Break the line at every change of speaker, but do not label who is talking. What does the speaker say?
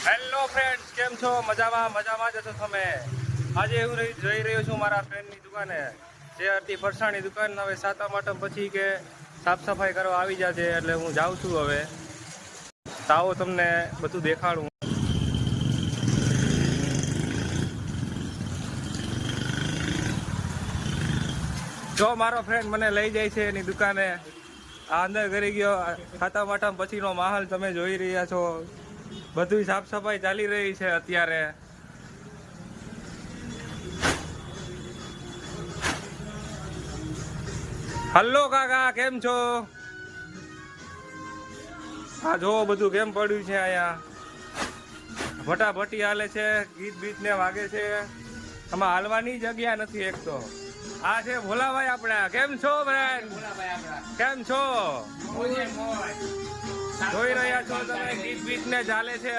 Hello friends, કેમ છો? મજામાં જશો તમે? આજે હું જઈ રહ્યો છું મારા ફ્રેન્ડની દુકાને, જે હતી ફરસાણની દુકાન. હવે સાતમ આઠમ પછી કે સાફ સફાઈ કરવા આવી જશે, એટલે હું જાઉં છું. હવે આવો તમને બધું દેખાડું. જો મારો ફ્રેન્ડ મને લઈ જાય છે એની દુકાને. આ અંદર કરી ગયો. સાતમ આઠમ પછીનો માહોલ તમે જોઈ રહ્યા છો. બધું સાફ સફાઈ ચાલી રહી છે અત્યારે. હલ્લો કાકા, કેમ છો? હા, જો બધું કેમ પડ્યું છે અહીંયા. ભટાભટી હાલે છે, ગીત બીત ને વાગે છે. આમાં હાલવાની જગ્યા નથી એક તો. આ છે ભોલાભાઈ આપણા. કેમ છો ફ્રેન્ડ? કેમ છો? જોઈ રહ્યા છો તમે, ગીત બીત ને ચાલે છે.